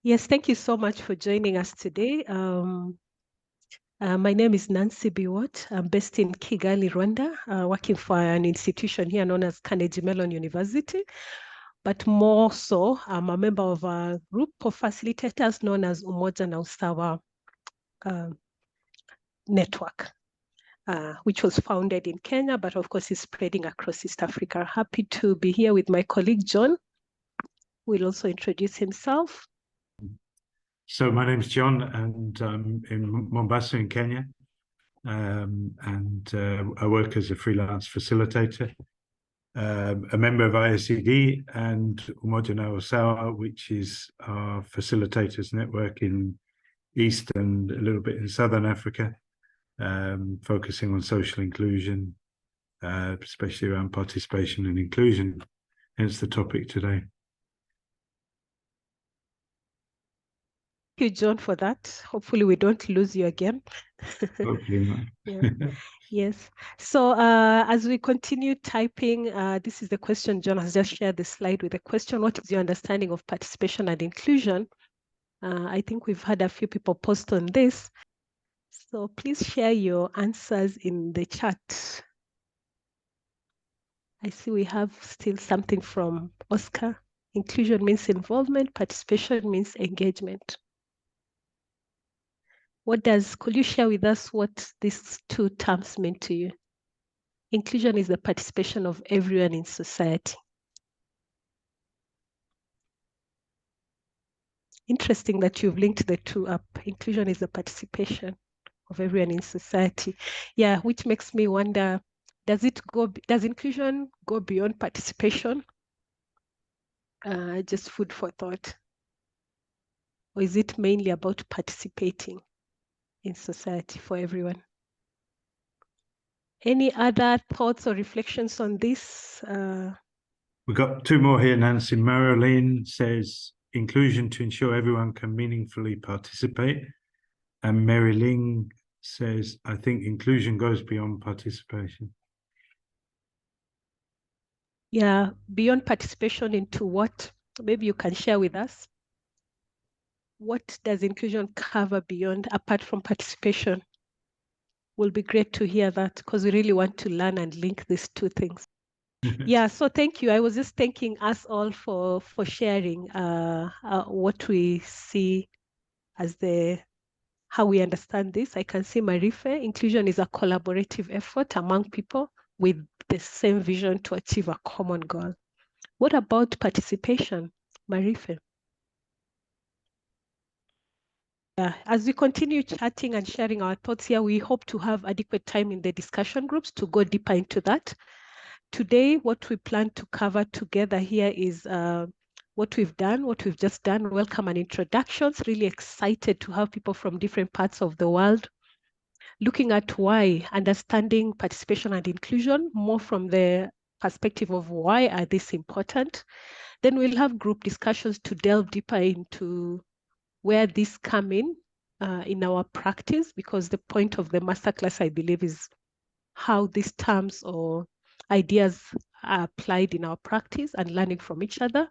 Yes, thank you so much for joining us today. My name is Nancy Biwot. I'm based in Kigali, Rwanda, working for an institution here known as Carnegie Mellon University. But more so, I'm a member of a group of facilitators known as Umoja and Usawa network, which was founded in Kenya, but of course is spreading across East Africa. Happy to be here with my colleague, John, who will also introduce himself. So my name is John, and I'm in Mombasa in Kenya, and I work as a freelance facilitator, a member of IACD and Umoja and Usawa, which is our facilitators network in East and a little bit in Southern Africa, focusing on social inclusion, especially around participation and inclusion, hence the topic today. Thank you, John, for that. Hopefully we don't lose you again. Hopefully not. Yeah. Yes. So as we continue typing, this is the question. John has just shared the slide with the question. What is your understanding of participation and inclusion? I think we've had a few people post on this. So please share your answers in the chat. I see we have still something from Oscar. Inclusion means involvement, participation means engagement. Could you share with us what these two terms mean to you? Inclusion is the participation of everyone in society. Interesting that you've linked the two up. Inclusion is the participation of everyone in society. Yeah, which makes me wonder, does inclusion go beyond participation? Just food for thought. Or is it mainly about participating in society for everyone? Any other thoughts or reflections on this? We've got two more here, Nancy. Marilyn says, inclusion to ensure everyone can meaningfully participate. And Mary Ling says, I think inclusion goes beyond participation. Yeah, beyond participation into what? Maybe you can share with us. What does inclusion cover beyond, apart from participation? Will be great to hear that, because we really want to learn and link these two things. Yeah, so thank you. I was just thanking us all for sharing what we see as how we understand this. I can see Marife, inclusion is a collaborative effort among people with the same vision to achieve a common goal. What about participation, Marife? Yeah, as we continue chatting and sharing our thoughts here, we hope to have adequate time in the discussion groups to go deeper into that. Today, what we plan to cover together here is what we've just done, welcome and introductions. Really excited to have people from different parts of the world looking at why, understanding participation and inclusion more from the perspective of why are these important. Then we'll have group discussions to delve deeper into where these come in our practice, because the point of the masterclass, I believe, is how these terms or ideas are applied in our practice and learning from each other.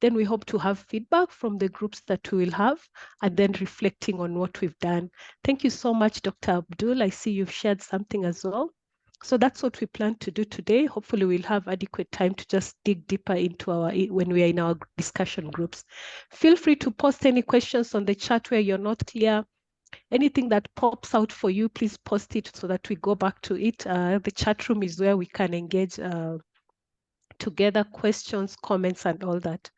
Then we hope to have feedback from the groups that we will have, and then reflecting on what we've done. Thank you so much, Dr. Abdul. I see you've shared something as well. So that's what we plan to do today. Hopefully we'll have adequate time to just dig deeper into when we are in our discussion groups. Feel free to post any questions on the chat where you're not clear. Anything that pops out for you, please post it so that we go back to it. The chat room is where we can engage together, questions, comments, and all that.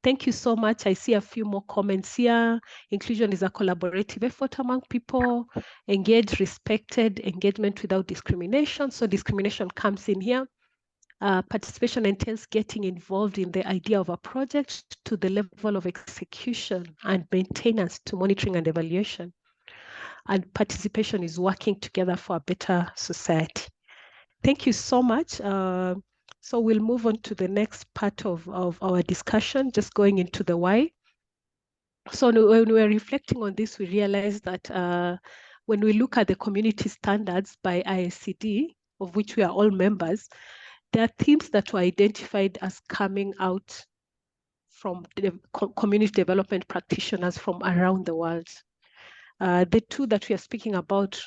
Thank you so much. I see a few more comments here. Inclusion is a collaborative effort among people. Engaged, respected, engagement without discrimination. So discrimination comes in here. Participation entails getting involved in the idea of a project to the level of execution and maintenance to monitoring and evaluation. And participation is working together for a better society. Thank you so much. So we'll move on to the next part of our discussion, just going into the why. So when we're reflecting on this, we realized that when we look at the community standards by IACD, of which we are all members, there are themes that were identified as coming out from community development practitioners from around the world. The two that we are speaking about,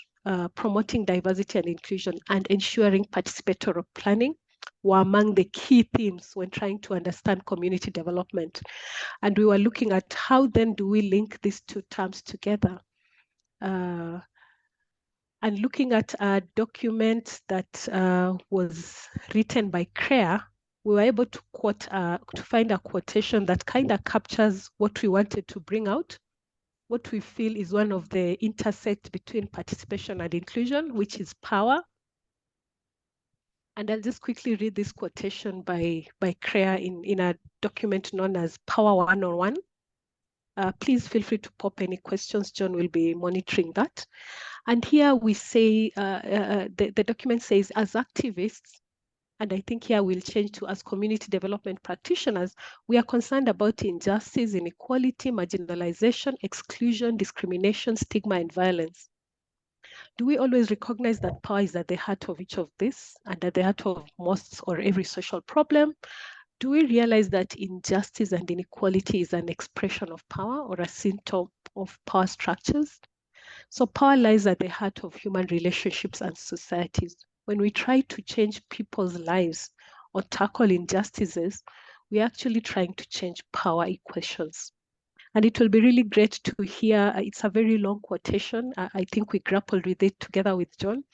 promoting diversity and inclusion and ensuring participatory planning, were among the key themes when trying to understand community development. And we were looking at how then do we link these two terms together. And looking at a document that was written by CREA, we were able to quote, to find a quotation that kind of captures what we wanted to bring out, what we feel is one of the intersect between participation and inclusion, which is power. And I'll just quickly read this quotation by CREA in a document known as Power 101. Please feel free to pop any questions. John will be monitoring that. And here we say, the document says, as activists, and I think here we'll change to as community development practitioners, we are concerned about injustice, inequality, marginalization, exclusion, discrimination, stigma, and violence. Do we always recognize that power is at the heart of each of this and at the heart of most or every social problem? Do we realize that injustice and inequality is an expression of power or a symptom of power structures? So power lies at the heart of human relationships and societies. When we try to change people's lives or tackle injustices, we're actually trying to change power equations. And it will be really great to hear, it's a very long quotation. I think we grappled with it together with John,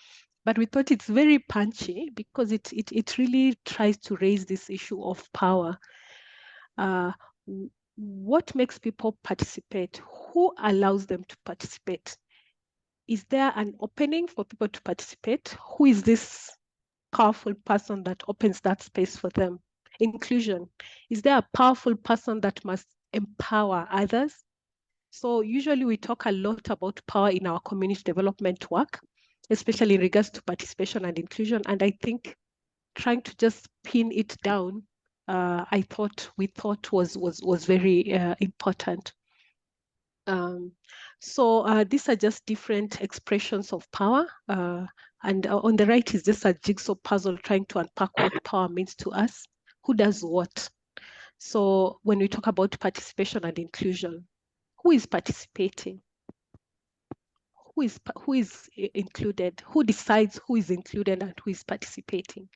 but we thought it's very punchy because it really tries to raise this issue of power. What makes people participate? Who allows them to participate? Is there an opening for people to participate? Who is this powerful person that opens that space for them? Inclusion. Is there a powerful person that must empower others? So usually we talk a lot about power in our community development work, especially in regards to participation and inclusion. And I think trying to just pin it down, we thought was very important. So these are just different expressions of power. And on the right is just a jigsaw puzzle trying to unpack what power means to us. Who does what? So when we talk about participation and inclusion, who is participating? Who is included? Who decides who is included and who is participating?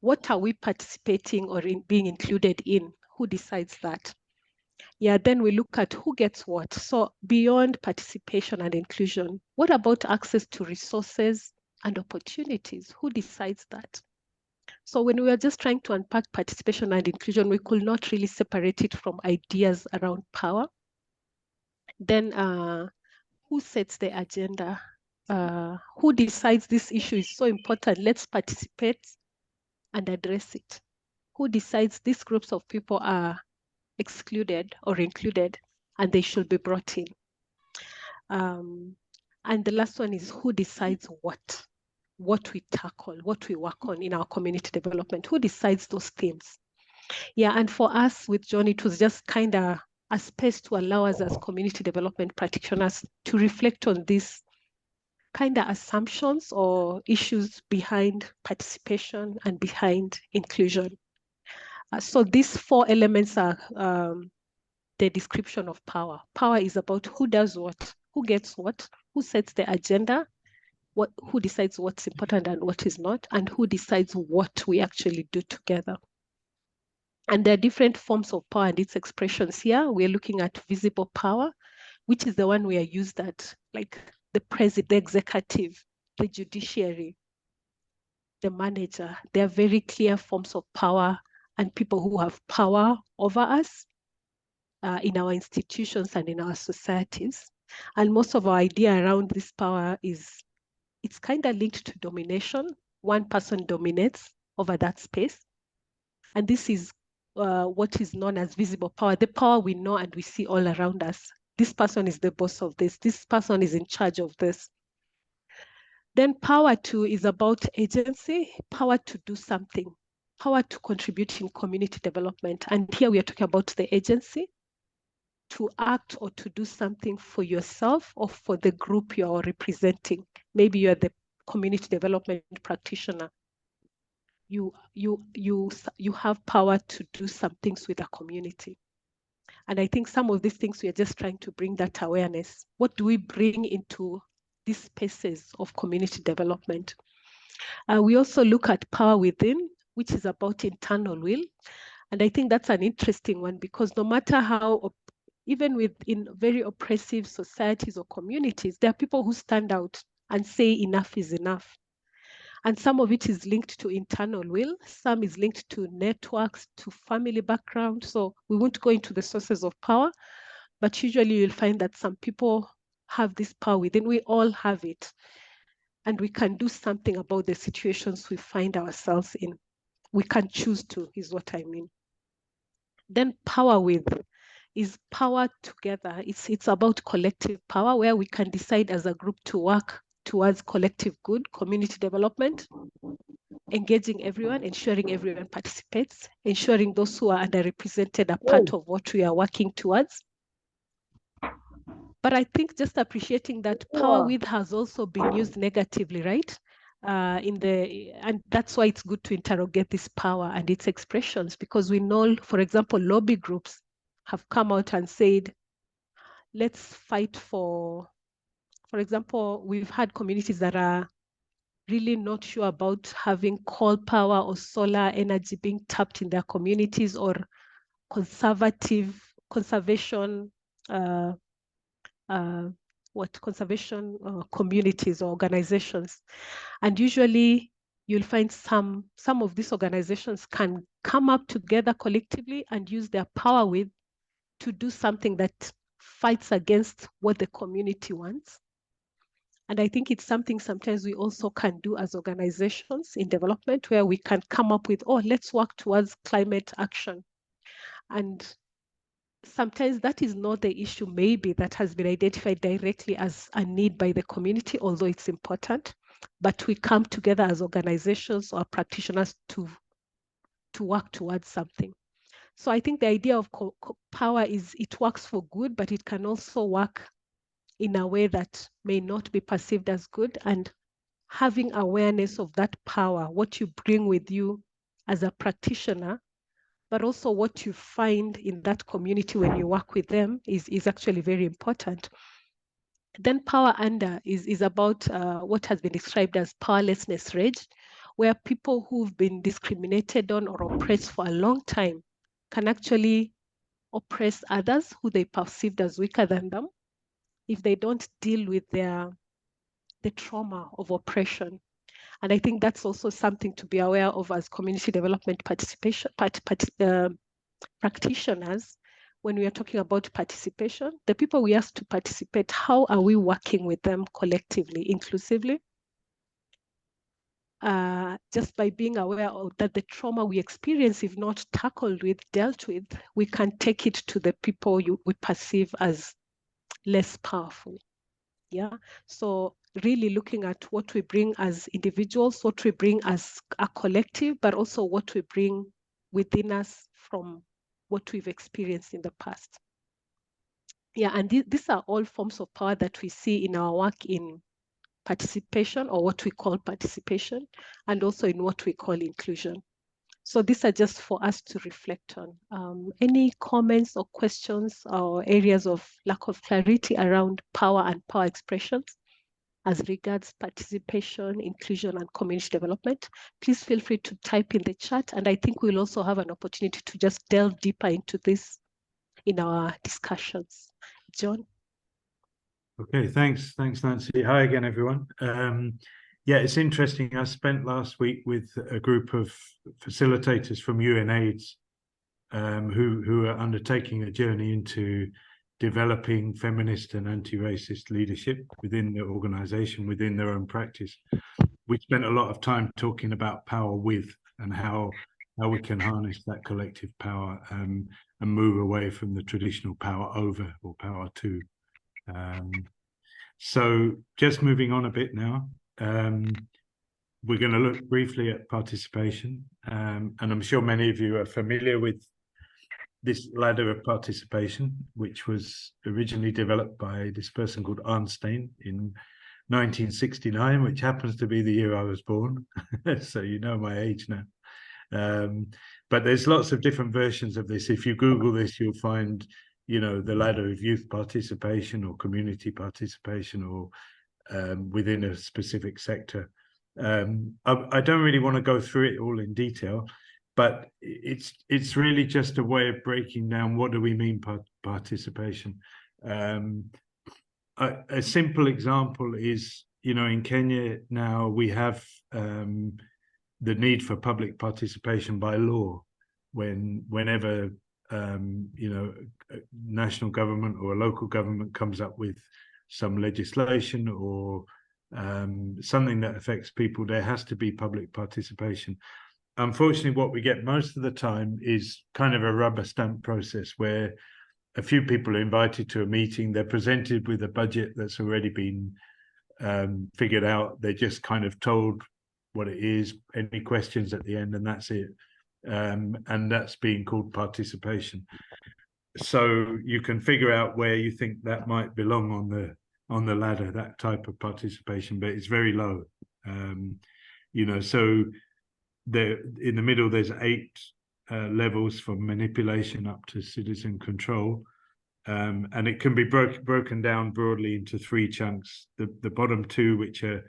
What are we participating or being included in? Who decides that? Yeah, then we look at who gets what. So beyond participation and inclusion, what about access to resources and opportunities? Who decides that? So when we were just trying to unpack participation and inclusion, we could not really separate it from ideas around power. Then who sets the agenda? Who decides this issue is so important? Let's participate and address it. Who decides these groups of people are excluded or included and they should be brought in? And the last one is who decides what we tackle, what we work on in our community development? Who decides those themes? Yeah, and for us with John, it was just kind of a space to allow us as community development practitioners to reflect on these kind of assumptions or issues behind participation and behind inclusion. So these four elements are the description of power. Power is about who does what, who gets what, who sets the agenda, who decides what's important and what is not, and who decides what we actually do together. And there are different forms of power and its expressions here. We're looking at visible power, which is the one we are used at, like the president, the executive, the judiciary, the manager. There are very clear forms of power and people who have power over us in our institutions and in our societies. And most of our idea around this power it's kind of linked to domination. One person dominates over that space. And this is what is known as visible power, the power we know and we see all around us. This person is the boss of this. This person is in charge of this. Then power two is about agency, power to do something, power to contribute in community development. And here we are talking about the agency to act or to do something for yourself or for the group you're representing. Maybe you're the community development practitioner. you have power to do some things with a community. And I think some of these things we are just trying to bring that awareness. What do we bring into these spaces of community development? We also look at power within, which is about internal will. And I think that's an interesting one, because no matter how, even within very oppressive societies or communities, there are people who stand out and say enough is enough. And some of it is linked to internal will, some is linked to networks, to family background. So we won't go into the sources of power, but usually you'll find that some people have this power within. We all have it. And we can do something about the situations we find ourselves in. We can choose to, is what I mean. Then power with is power together. It's about collective power, where we can decide as a group to work towards collective good, community development, engaging everyone, ensuring everyone participates, ensuring those who are underrepresented are part of what we are working towards. But I think just appreciating that power with has also been used negatively, right? And that's why it's good to interrogate this power and its expressions, because we know, for example, lobby groups have come out and said, let's fight for example, we've had communities that are really not sure about having coal power or solar energy being tapped in their communities, or conservation communities or organizations. And usually you'll find some of these organizations can come up together collectively and use their power with to do something that fights against what the community wants. And I think it's something sometimes we also can do as organizations in development, where we can come up with, oh, let's work towards climate action. And sometimes that is not the issue maybe that has been identified directly as a need by the community, although it's important. But we come together as organizations or practitioners to work towards something. So I think the idea of power is it works for good, but it can also work in a way that may not be perceived as good. And having awareness of that power, what you bring with you as a practitioner, but also what you find in that community when you work with them is actually very important. Then power under is about what has been described as powerlessness rage, where people who've been discriminated on or oppressed for a long time can actually oppress others who they perceived as weaker than them if they don't deal with the trauma of oppression. And I think that's also something to be aware of as community development practitioners. When we are talking about participation, the people we ask to participate, how are we working with them collectively, inclusively? Just by being aware of that the trauma we experience, if not tackled with, dealt with, we can take it to the people we perceive as less powerful. Yeah, so really looking at what we bring as individuals, what we bring as a collective, but also what we bring within us from what we've experienced in the past. Yeah, and these are all forms of power that we see in our work in participation, or what we call participation, and also in what we call inclusion. So these are just for us to reflect on. Any comments or questions or areas of lack of clarity around power and power expressions as regards participation, inclusion, and community development? Please feel free to type in the chat, and I think we'll also have an opportunity to just delve deeper into this in our discussions. John? Okay, thanks, Nancy. Hi again, everyone. Yeah, it's interesting. I spent last week with a group of facilitators from UNAIDS who are undertaking a journey into developing feminist and anti-racist leadership within the organization, within their own practice. We spent a lot of time talking about power with, and how we can harness that collective power and move away from the traditional power over or power to. So just moving on a bit now, we're going to look briefly at participation, and I'm sure many of you are familiar with this ladder of participation, which was originally developed by this person called Arnstein in 1969, which happens to be the year I was born. So you know my age now. But there's lots of different versions of this. If you Google this, you'll find, you know, the ladder of youth participation or community participation, or within a specific sector. I don't really want to go through it all in detail, but it's really just a way of breaking down what do we mean by participation. A simple example is, you know, in Kenya now we have the need for public participation by law whenever you know, a national government or a local government comes up with some legislation or something that affects people, there has to be public participation. Unfortunately, what we get most of the time is kind of a rubber stamp process where a few people are invited to a meeting, they're presented with a budget that's already been figured out, they're just kind of told what it is, any questions at the end, and that's it. And that's being called participation. So you can figure out where you think that might belong on the ladder, that type of participation, but it's very low. You know, so there in the middle there's 8 levels from manipulation up to citizen control, and it can be broken down broadly into 3 chunks. The bottom 2, which are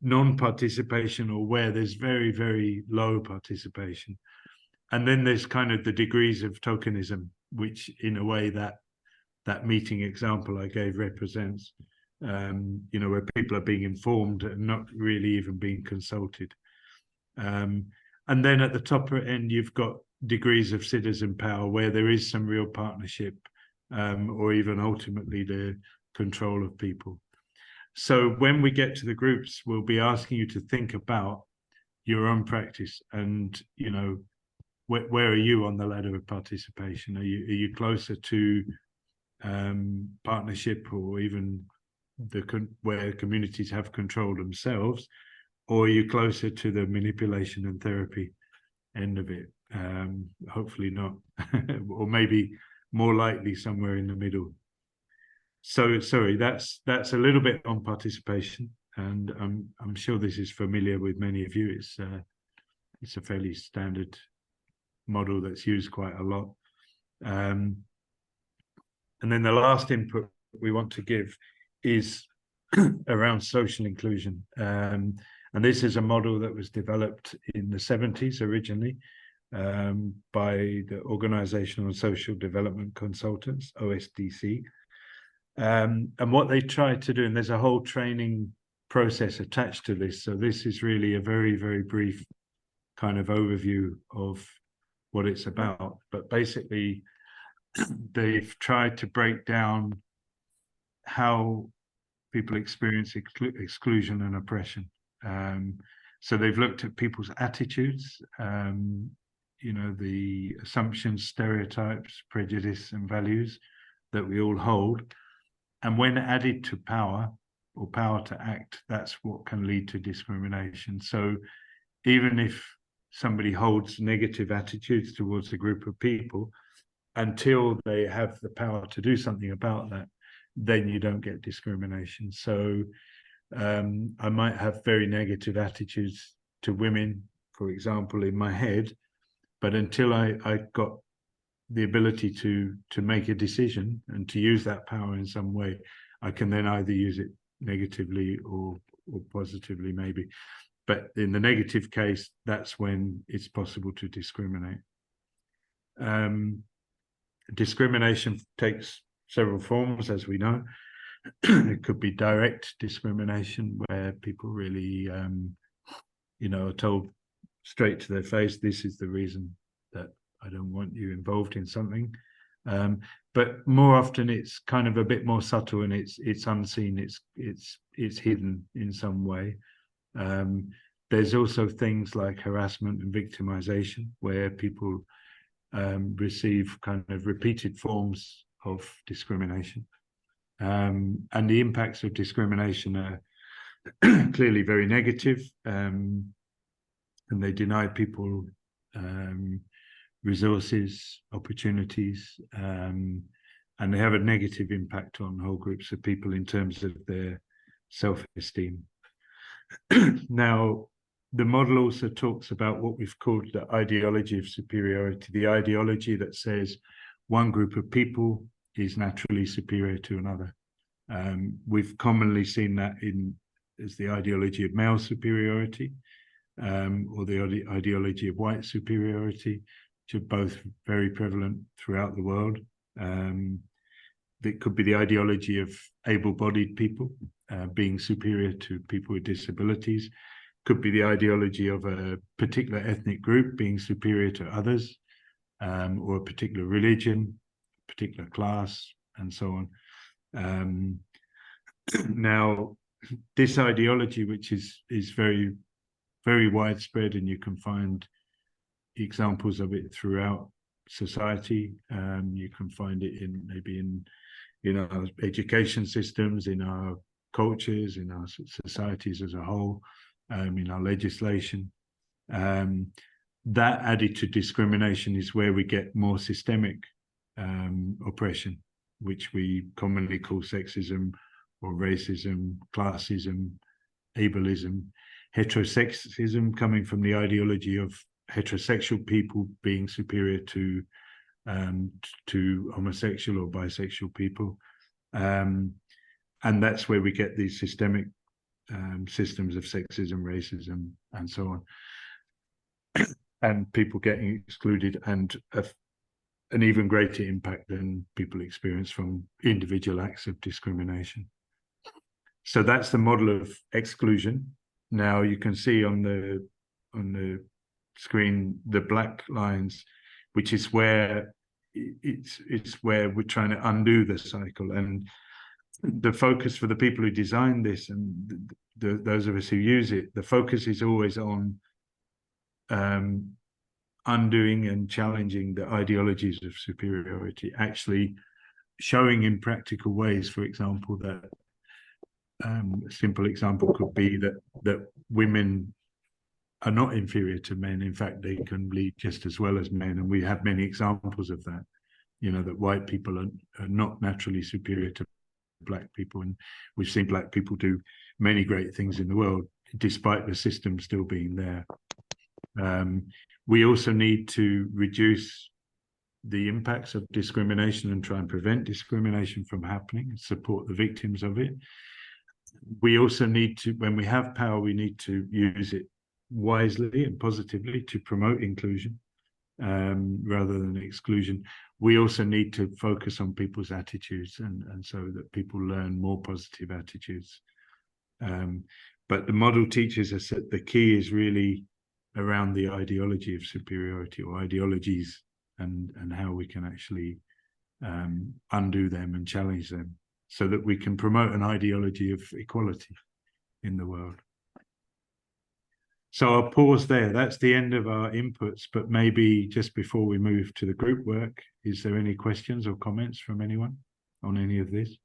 non-participation, or where there's very, very low participation. And then there's kind of the degrees of tokenism, which in a way that meeting example I gave represents, you know, where people are being informed and not really even being consulted. And then at the top end, you've got degrees of citizen power, where there is some real partnership, or even ultimately the control of people. So when we get to the groups, we'll be asking you to think about your own practice and, you know, where are you on the ladder of participation? Are you closer to partnership, or even where communities have control themselves, or are you closer to the manipulation and therapy end of it? Hopefully not, or maybe more likely somewhere in the middle. So sorry, that's a little bit on participation, and I'm sure this is familiar with many of you. It's a fairly standard model that's used quite a lot. And then the last input we want to give is around social inclusion. And this is a model that was developed in the 70s originally by the Organizational Social Development Consultants, OSDC. And what they tried to do, and there's a whole training process attached to this, so this is really a very, very brief kind of overview of what it's about. But basically, they've tried to break down how people experience exclusion and oppression. So they've looked at people's attitudes, you know, the assumptions, stereotypes, prejudice, and values that we all hold. And when added to power, or power to act, that's what can lead to discrimination. So even if somebody holds negative attitudes towards a group of people, until they have the power to do something about that, then you don't get discrimination. So I might have very negative attitudes to women, for example, in my head, but until I got the ability to make a decision and to use that power in some way, I can then either use it negatively or positively, maybe. But in the negative case, that's when it's possible to discriminate. Discrimination takes several forms, as we know. It could be direct discrimination, where people really, you know, are told straight to their face, this is the reason that I don't want you involved in something. But more often it's kind of a bit more subtle, and it's unseen, it's hidden in some way. There's also things like harassment and victimization, where people receive kind of repeated forms of discrimination. And the impacts of discrimination are clearly very negative, and they deny people resources, opportunities, and they have a negative impact on whole groups of people in terms of their self-esteem. Now, the model also talks about what we've called the ideology of superiority, the ideology that says one group of people is naturally superior to another. We've commonly seen that as the ideology of male superiority, or the ideology of white superiority, which are both very prevalent throughout the world. It could be the ideology of able-bodied people being superior to people with disabilities. Could be the ideology of a particular ethnic group being superior to others, or a particular religion, particular class, and so on. Now, this ideology, which is very, very widespread, and you can find examples of it throughout society. You can find it in our education systems, in our cultures, in our societies as a whole, in our legislation. That added to discrimination is where we get more systemic oppression, which we commonly call sexism or racism, classism, ableism, heterosexism, coming from the ideology of heterosexual people being superior to homosexual or bisexual people. And that's where we get these systemic systems of sexism, racism, and so on. And people getting excluded, and an even greater impact than people experience from individual acts of discrimination. So that's the model of exclusion. Now you can see on the screen the black lines, which is where it's where we're trying to undo the cycle. And the focus for the people who designed this and those of us who use it, the focus is always on undoing and challenging the ideologies of superiority, actually showing in practical ways, for example, that a simple example could be that women are not inferior to men. In fact, they can lead just as well as men. And we have many examples of that, that white people are not naturally superior to black people. And we've seen black people do many great things in the world, despite the system still being there. We also need to reduce the impacts of discrimination and try and prevent discrimination from happening and support the victims of it. We also need to, when we have power, we need to use it wisely and positively to promote inclusion rather than exclusion. We also need to focus on people's attitudes and so that people learn more positive attitudes. But the model teaches us that the key is really around the ideology of superiority, or ideologies, and how we can actually undo them and challenge them so that we can promote an ideology of equality in the world. So I'll pause there. That's the end of our inputs, but maybe just before we move to the group work, is there any questions or comments from anyone on any of this?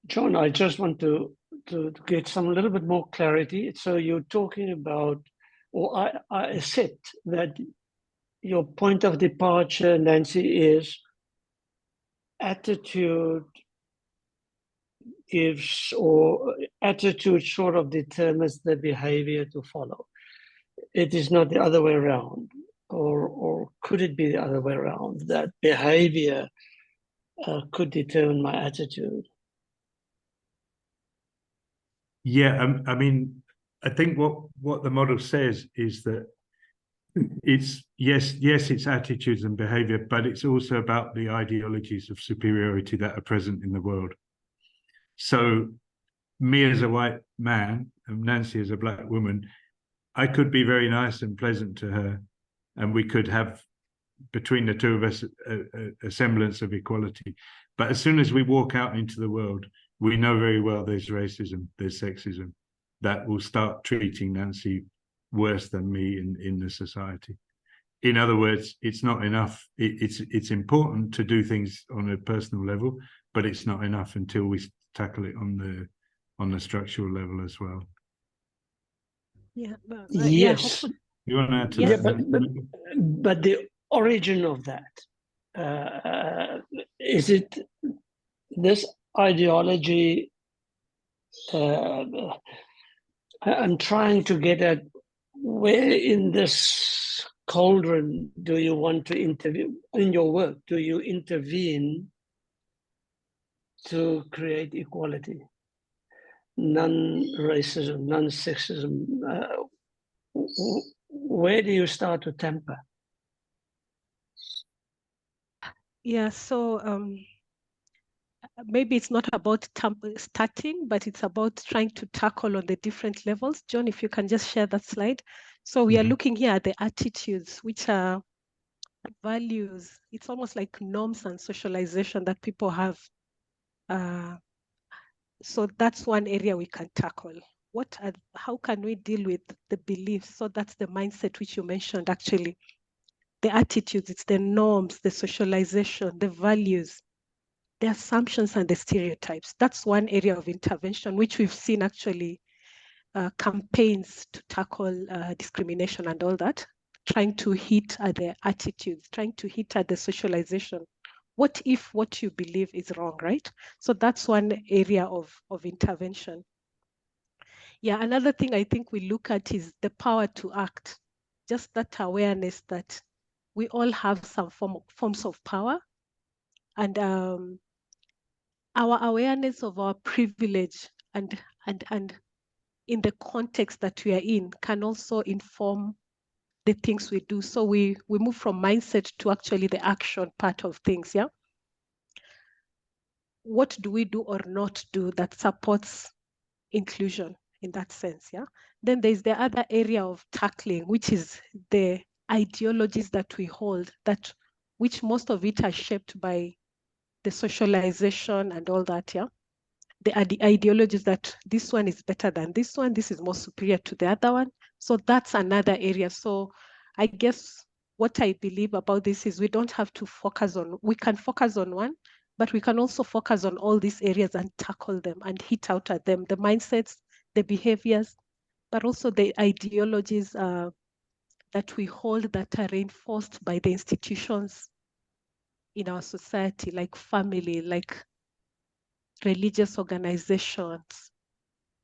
John, I just want to get some a little bit more clarity. So you're talking about, or I accept that your point of departure, Nancy, is attitude gives, or attitude sort of determines the behavior to follow. It is not the other way around, or could it be the other way around, that behavior could determine my attitude? Yeah, I mean, I think what the model says is that it's yes, it's attitudes and behavior, but it's also about the ideologies of superiority that are present in the world. So me as a white man and Nancy as a black woman, I could be very nice and pleasant to her, and we could have, between the two of us, a semblance of equality. But as soon as we walk out into the world, we know very well there's racism, there's sexism, that will start treating Nancy worse than me in the society. In other words, it's not enough. It's important to do things on a personal level, but it's not enough until we tackle it on the structural level as well. Yeah. Yes. You want to add to that? Yeah, but the origin of that, is it this ideology I'm trying to get at where in this cauldron do you want to intervene in your work? Do you intervene to create equality, non-racism, non-sexism? Where do you start to temper? Yeah, so maybe it's not about starting, but it's about trying to tackle on the different levels. John, if you can just share that slide. So we are looking here at the attitudes, which are values. It's almost like norms and socialization that people have. So that's one area we can tackle. How can we deal with the beliefs? So that's the mindset which you mentioned, actually. The attitudes, it's the norms, the socialization, the values, the assumptions and the stereotypes. That's one area of intervention, which we've seen actually campaigns to tackle discrimination and all that, trying to hit at the attitudes, trying to hit at the socialization. What if what you believe is wrong, right? So that's one area of intervention. Yeah, another thing I think we look at is the power to act, just that awareness that we all have some forms of power, and our awareness of our privilege and in the context that we are in can also inform the things we do. So we move from mindset to actually the action part of things, yeah? What do we do or not do that supports inclusion in that sense, yeah? Then there's the other area of tackling, which is the ideologies that we hold, which most of it are shaped by the socialization and all that, yeah? The ideologies that this one is better than this one, this is more superior to the other one. So that's another area. So I guess what I believe about this is we don't have to focus on, we can focus on one, but we can also focus on all these areas and tackle them and hit out at them, the mindsets, the behaviors, but also the ideologies that we hold that are reinforced by the institutions in our society, like family, like religious organizations,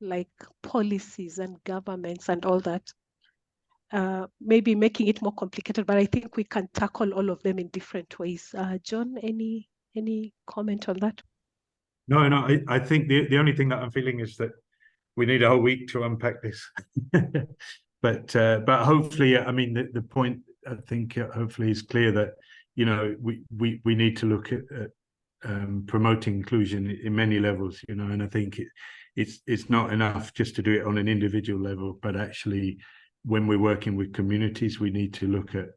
like policies and governments and all that. Maybe making it more complicated, but I think we can tackle all of them in different ways. John, any comment on that? No, I think the only thing that I'm feeling is that we need a whole week to unpack this. But hopefully, I mean, the point I think hopefully is clear that, you know, we need to look at promoting inclusion in many levels, you know, and I think it's not enough just to do it on an individual level, but actually when we're working with communities, we need to look at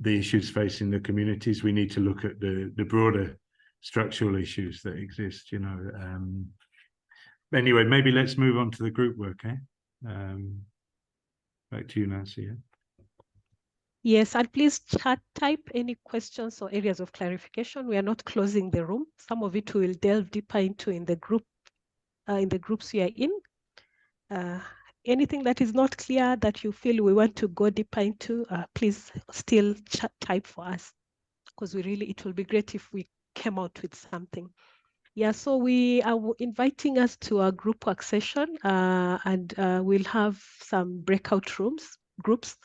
the issues facing the communities. We need to look at the broader structural issues that exist, you know. Anyway, maybe let's move on to the group work, eh? Back to you, Nancy. Yeah? Yes, and please type any questions or areas of clarification. We are not closing the room. Some of it we will delve deeper into in the group, in the groups we are in. Anything that is not clear that you feel we want to go deeper into, please still type for us, because it will be great if we came out with something. Yeah, so we are inviting us to a group work session, and we'll have some breakout groups.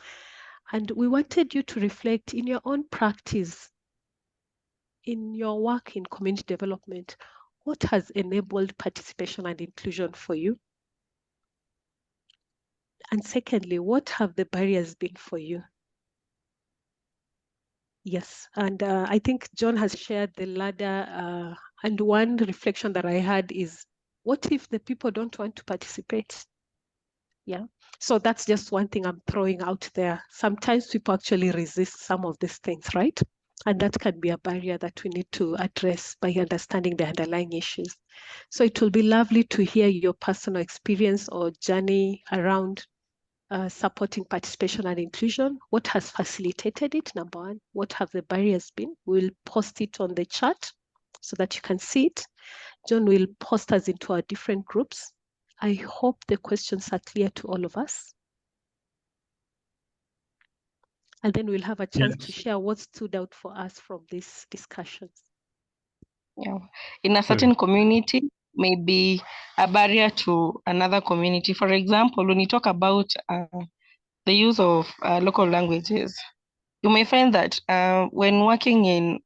And we wanted you to reflect in your own practice, in your work in community development, what has enabled participation and inclusion for you? And secondly, what have the barriers been for you? Yes, and I think John has shared the ladder, and one reflection that I had is, what if the people don't want to participate? Yeah, so that's just one thing I'm throwing out there. Sometimes people actually resist some of these things, right? And that can be a barrier that we need to address by understanding the underlying issues. So it will be lovely to hear your personal experience or journey around supporting participation and inclusion. What has facilitated it, number one? What have the barriers been? We'll post it on the chat so that you can see it. John will post us into our different groups. I hope the questions are clear to all of us. And then we'll have a chance to share what stood out for us from these discussions. Yeah, in a certain community, may be a barrier to another community. For example, when you talk about the use of local languages, you may find that when working in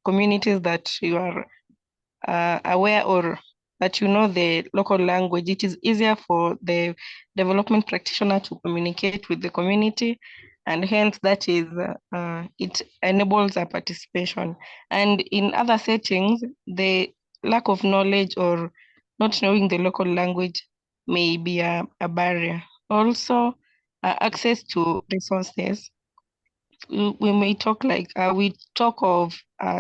communities that you are aware or that you know the local language, it is easier for the development practitioner to communicate with the community, and hence that is it enables a participation. And in other settings, the lack of knowledge or not knowing the local language may be a barrier. Also, access to resources. We may talk like we talk of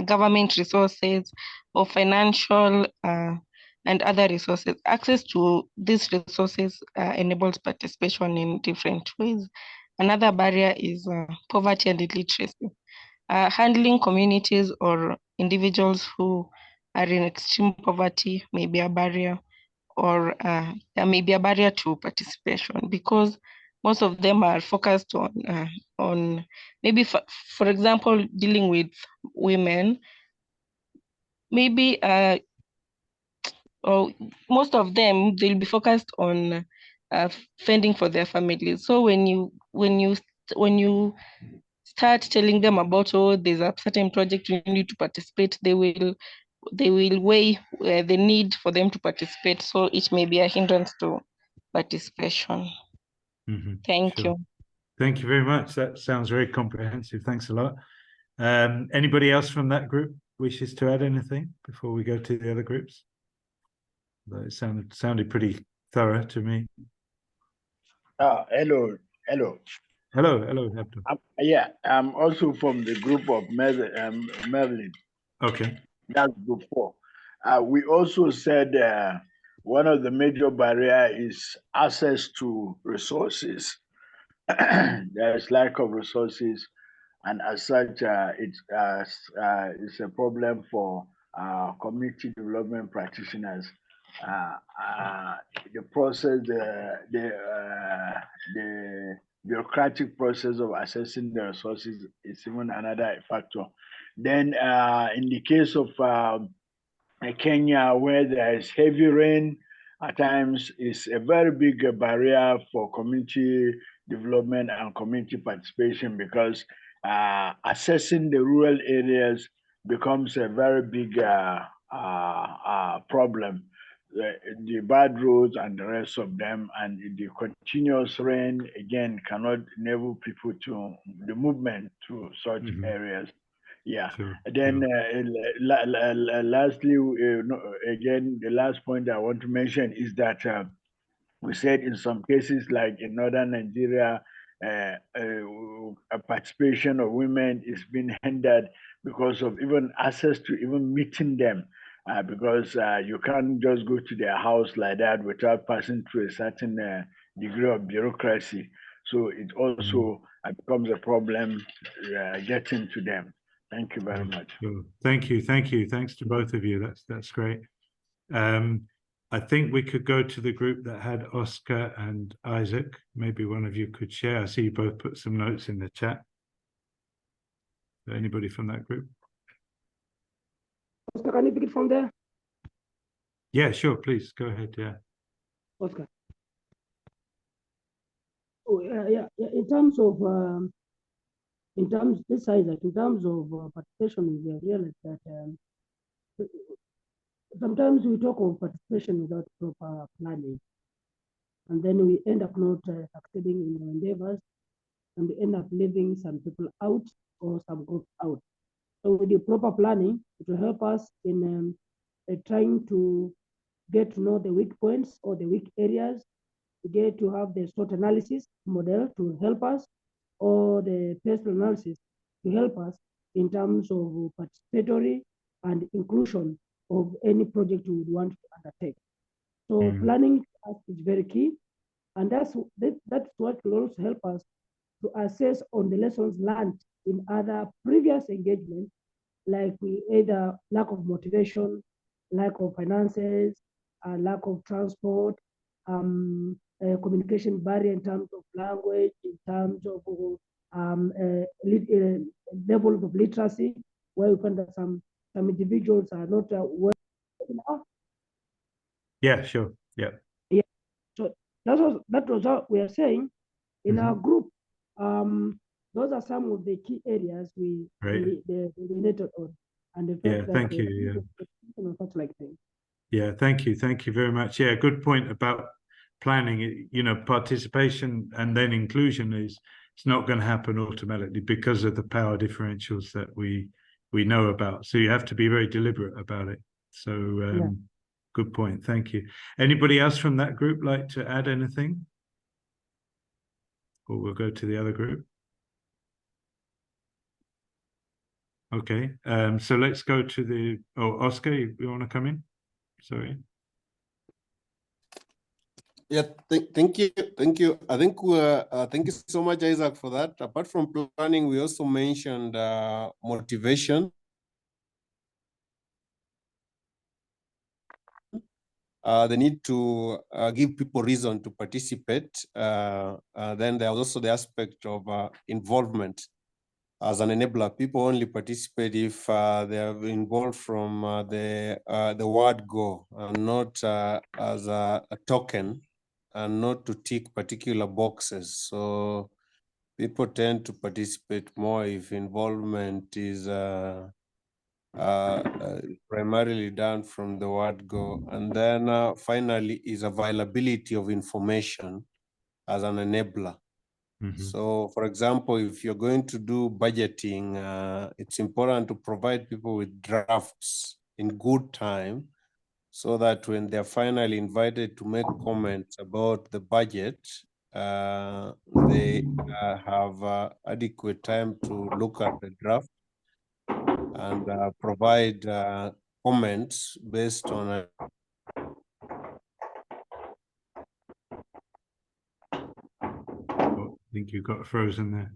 government resources or financial and other resources. Access to these resources enables participation in different ways. Another barrier is poverty and illiteracy. Handling communities or individuals who are in extreme poverty may be a barrier, or there may be a barrier to participation because most of them are focused on maybe, for example, dealing with women, maybe or most of them, they'll be focused on fending for their families. So when you start telling them about, oh, there's a certain project you need to participate, they will weigh the need for them to participate. So it may be a hindrance to participation. Thank Sure. you. Thank you very much. That sounds very comprehensive. Thanks a lot. Anybody else from that group wishes to add anything before we go to the other groups? It sounded pretty thorough to me. Hello. Hello, Abdul. Yeah, I'm also from the group of Merlin. Okay. That's group 4. We also said one of the major barriers is access to resources. There's lack of resources, and as such, it's a problem for community development practitioners. The process, the bureaucratic process of assessing the resources is even another factor. Then, in the case of Kenya, where there is heavy rain, at times is a very big barrier for community development and community participation, because assessing the rural areas becomes a very big problem. The bad roads and the rest of them, and the continuous rain again cannot enable people to the movement to such areas. Yeah. Sure. Then lastly, again, the last point I want to mention is that we said in some cases, like in northern Nigeria, a participation of women is being hindered because of even access to even meeting them. Because you can't just go to their house like that without passing through a certain degree of bureaucracy. So it also becomes a problem getting to them. Thank you very much. Sure. Thank you. Thanks to both of you. That's great. I think we could go to the group that had Oscar and Isaac. Maybe one of you could share. I see you both put some notes in the chat. Anybody from that group? Oscar, can you pick it from there? Yeah, sure. Please go ahead. Yeah. Oscar. Oh, yeah. In terms of this Isaac, in terms of participation, we realize that sometimes we talk of participation without proper planning, and then we end up not succeeding in our endeavors, and we end up leaving some people out or some groups out. So with the proper planning, it will help us in trying to get to know the weak points or the weak areas, to get to have the SWOT analysis model to help us, or the personal analysis to help us in terms of participatory and inclusion of any project we would want to undertake. So planning is very key, and that's what will also help us to assess on the lessons learned in other previous engagements, like either lack of motivation, lack of finances, lack of transport, communication barrier in terms of language, in terms of levels of literacy, where we find that some individuals are not well enough. Yeah, sure. Yeah. So that was what we are saying in our group. Those are some of the key areas we related on, and the fact that thank you. Such like things. Yeah, thank you very much. Yeah, good point about planning. You know, participation and then inclusion it's not going to happen automatically because of the power differentials that we know about. So you have to be very deliberate about it. So good point. Thank you. Anybody else from that group like to add anything? Or we'll go to the other group. Okay. So let's go to the Oscar, you want to come in? Sorry. Yeah, thank you. I think thank you so much, Isaac, for that. Apart from planning, we also mentioned motivation. The need to give people reason to participate. Then there's also the aspect of involvement as an enabler. People only participate if they are involved from the word go, and not as a token, and not to tick particular boxes. So people tend to participate more if involvement is primarily done from the word go. And then finally is availability of information as an enabler. So, for example, if you're going to do budgeting, it's important to provide people with drafts in good time, so that when they're finally invited to make comments about the budget, they have adequate time to look at the draft and provide comments based on I think you got frozen there.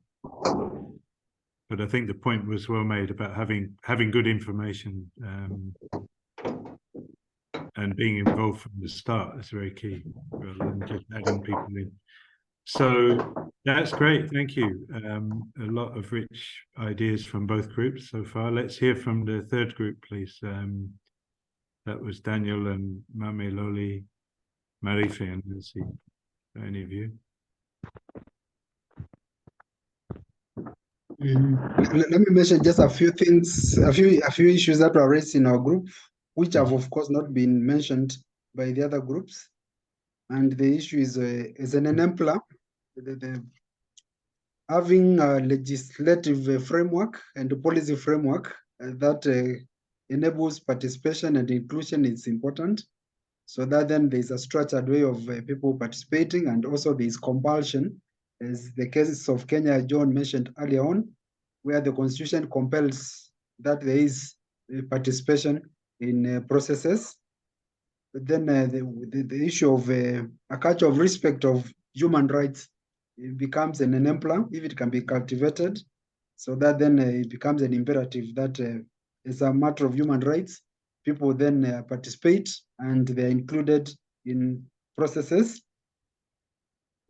But I think the point was well made about having good information and being involved from the start is very key, rather than just adding people in. So that's great. Thank you. A lot of rich ideas from both groups so far. Let's hear from the third group, please. That was Daniel and Mame Loli Marife, and let's see, any of you. Let me mention just a few things, a few issues that were raised in our group, which have of course not been mentioned by the other groups. And the issue is an enabler, having a legislative framework and a policy framework that enables participation and inclusion is important. So that then there's a structured way of people participating, and also there's compulsion, as the cases of Kenya John mentioned earlier on, where the constitution compels that there is participation in processes. But then the issue of a culture of respect of human rights, it becomes an enabler if it can be cultivated. So that then it becomes an imperative that as a matter of human rights, people then participate and they're included in processes.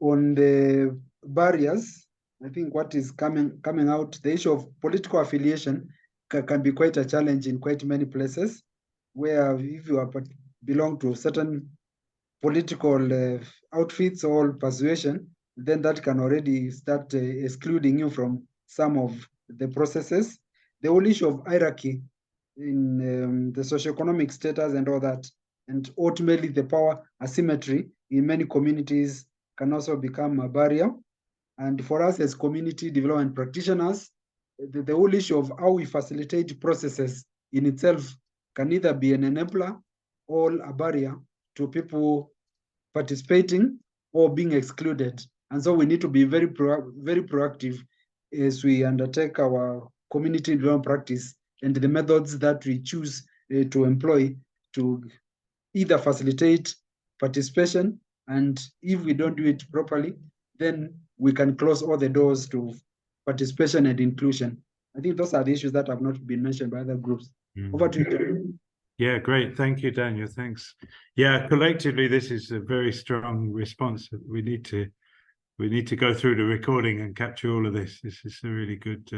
On the barriers, I think what is coming out, the issue of political affiliation can be quite a challenge in quite many places, where if you belong to certain political outfits or persuasion, then that can already start excluding you from some of the processes. The whole issue of hierarchy in the socioeconomic status and all that, and ultimately the power asymmetry in many communities can also become a barrier. And for us as community development practitioners, the whole issue of how we facilitate processes in itself can either be an enabler or a barrier to people participating or being excluded. And so we need to be very proactive as we undertake our community development practice and the methods that we choose to employ to either facilitate participation, and if we don't do it properly, then we can close all the doors to participation and inclusion. I think those are the issues that have not been mentioned by other groups. Over to you. Yeah, great. Thank you, Daniel. Thanks. Yeah, collectively, this is a very strong response. We need to go through the recording and capture all of this. This is a really good,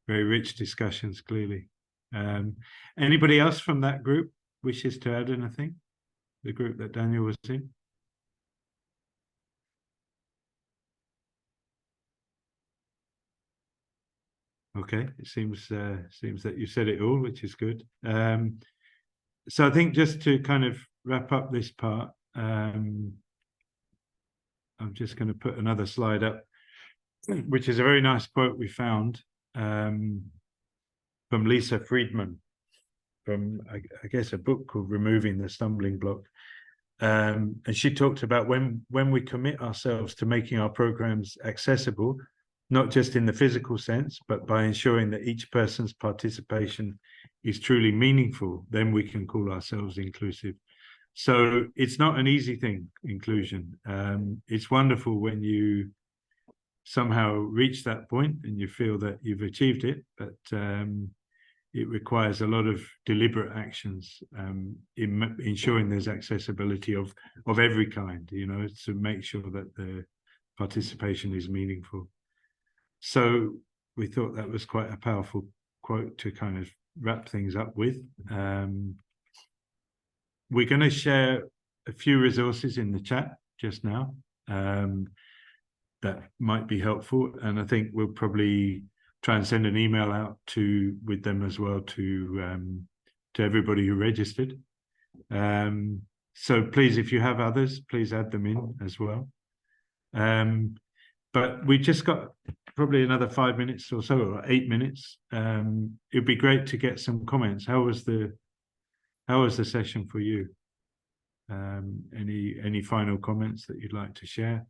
very rich discussions, clearly. Anybody else from that group wishes to add anything? the group that Daniel was in? Okay, it seems that you said it all, which is good. So I think just to kind of wrap up this part, I'm just going to put another slide up, which is a very nice quote we found from Lisa Friedman from, I guess, a book called Removing the Stumbling Block. And she talked about when we commit ourselves to making our programs accessible, not just in the physical sense, but by ensuring that each person's participation is truly meaningful, then we can call ourselves inclusive. So it's not an easy thing, inclusion. It's wonderful when you somehow reach that point and you feel that you've achieved it, but it requires a lot of deliberate actions in ensuring there's accessibility of every kind, you know, to make sure that the participation is meaningful. So we thought that was quite a powerful quote to kind of wrap things up with. We're going to share a few resources in the chat just now that might be helpful, and I think we'll probably try and send an email out with them as well to everybody who registered. So please, if you have others, please add them in as well. But we just got probably another 5 minutes or so, or 8 minutes. It'd be great to get some comments. How was the session for you? Any final comments that you'd like to share?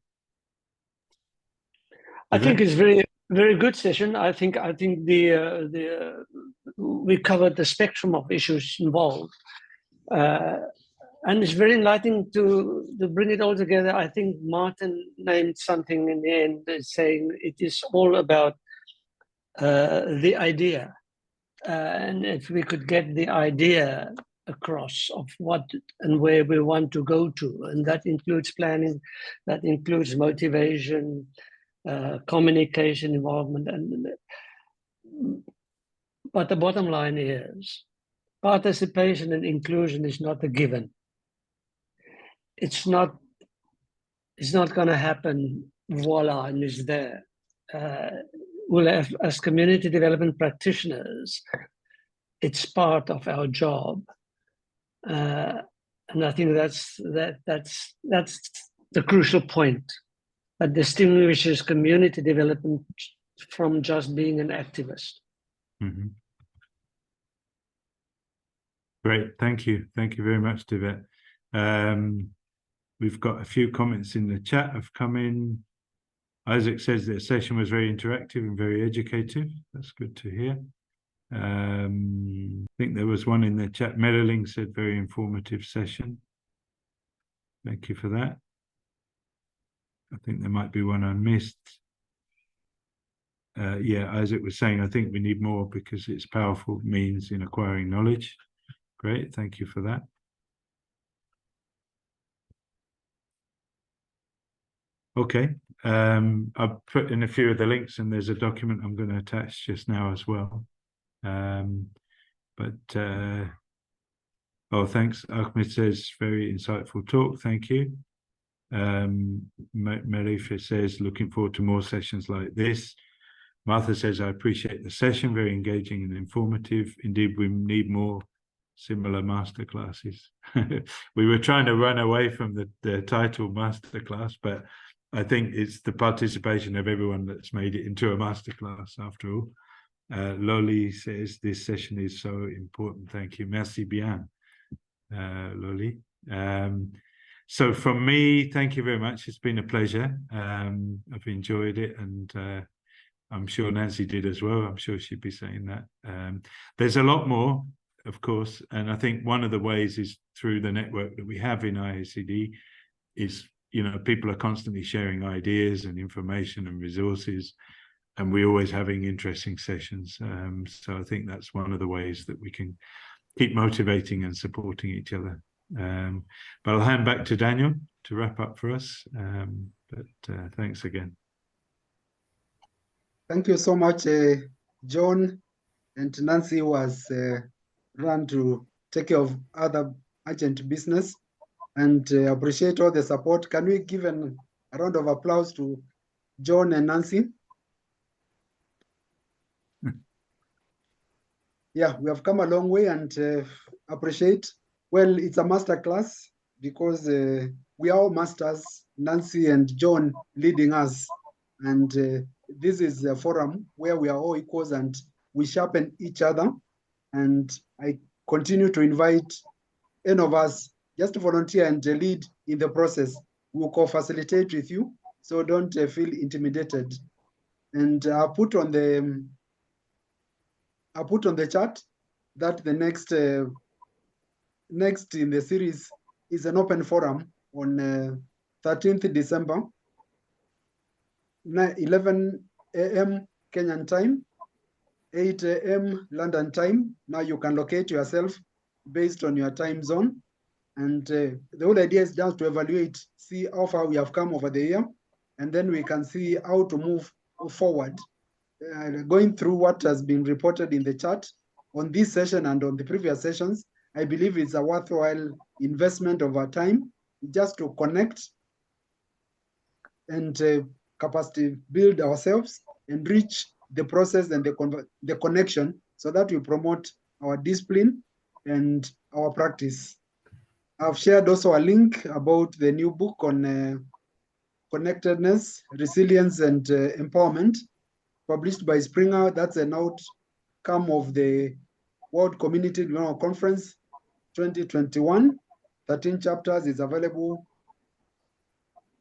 I think it's very good session. I think we covered the spectrum of issues involved, and it's very enlightening to bring it all together. I think Martin named something in the end, saying it is all about the idea, and if we could get the idea across of what and where we want to go to, and that includes planning, that includes motivation, communication, involvement, but the bottom line is participation and inclusion is not a given. It's not going to happen, voila, and it's there. We'll have, as community development practitioners, it's part of our job, and I think that's the crucial point that distinguishes community development from just being an activist. Mm-hmm. Great, thank you very much, Divet. We've got a few comments in the chat have come in. Isaac says the session was very interactive and very educative. That's good to hear. I think there was one in the chat. Medaling said very informative session. Thank you for that. I think there might be one I missed. Yeah, Isaac was saying, I think we need more because it's powerful means in acquiring knowledge. Great, thank you for that. Okay, I've put in a few of the links and there's a document I'm going to attach just now as well. Oh, thanks. Ahmed says, very insightful talk. Thank you. Marifa says, looking forward to more sessions like this. Martha says, I appreciate the session, very engaging and informative. Indeed, we need more similar masterclasses. We were trying to run away from the title masterclass, but I think it's the participation of everyone that's made it into a masterclass after all. Loli says, this session is so important. Thank you. Merci bien, Loli. So from me, thank you very much. It's been a pleasure. I've enjoyed it, and I'm sure Nancy did as well. I'm sure she'd be saying that. There's a lot more, of course, and I think one of the ways is through the network that we have in IACD is, you know, people are constantly sharing ideas and information and resources, and we're always having interesting sessions. So I think that's one of the ways that we can keep motivating and supporting each other. But I'll hand back to Daniel to wrap up for us. Thanks again. Thank you so much, John and Nancy was run to take care of other urgent business. and appreciate all the support. Can we give a round of applause to John and Nancy? Yeah, we have come a long way and appreciate. Well, it's a master class because we are all masters, Nancy and John leading us. And this is a forum where we are all equals and we sharpen each other. And I continue to invite any of us just to volunteer and lead in the process. We'll co-facilitate with you, so don't feel intimidated. And I'll put on the chat that the next in the series is an open forum on 13th December, 11 a.m. Kenyan time, 8 a.m. London time. Now you can locate yourself based on your time zone. And the whole idea is just to evaluate, see how far we have come over the year, and then we can see how to move forward. Going through what has been reported in the chat on this session and on the previous sessions, I believe it's a worthwhile investment of our time just to connect and capacity build ourselves and reach the process and the connection so that we promote our discipline and our practice. I've shared also a link about the new book on connectedness, resilience, and empowerment, published by Springer. That's an outcome of the World Community Development Conference 2021. 13 chapters is available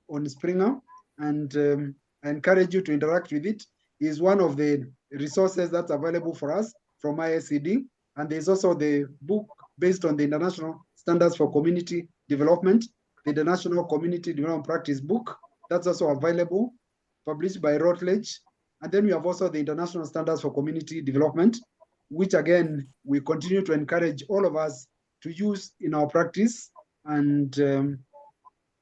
on Springer, and I encourage you to interact with it. It's one of the resources that's available for us from IACD, and there's also the book based on the International Standards for Community Development, the International Community Development Practice book. That's also available, published by Routledge. And then we have also the International Standards for Community Development, which again, we continue to encourage all of us to use in our practice. And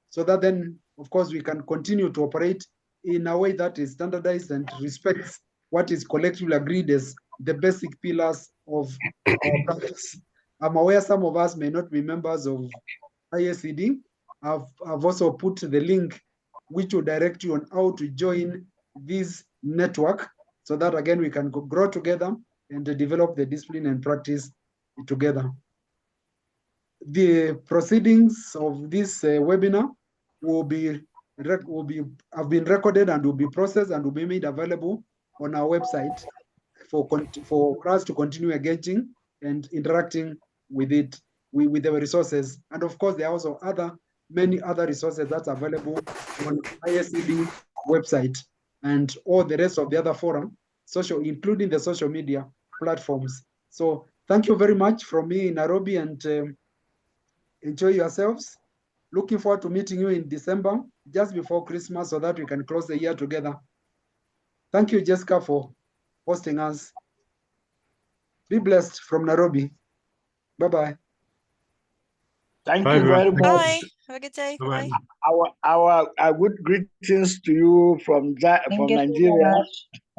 so that then, of course, we can continue to operate in a way that is standardized and respects what is collectively agreed as the basic pillars of our practice. I'm aware some of us may not be members of IACD. I've also put the link which will direct you on how to join this network so that again we can grow together and develop the discipline and practice together. The proceedings of this webinar have been recorded and will be processed and will be made available on our website for us to continue engaging and interacting with it, with the resources. And of course, there are also many other resources that's available on IACD website and all the rest of the other forum, including the social media platforms. So thank you very much from me in Nairobi, and enjoy yourselves. Looking forward to meeting you in December, just before Christmas, so that we can close the year together. Thank you, Jessica, for hosting us. Be blessed from Nairobi. Bye-bye. Thank Bye, you everyone. very much. Bye. Have a good day. Bye-bye. Bye. Our good greetings to you from Thank you so Nigeria. much.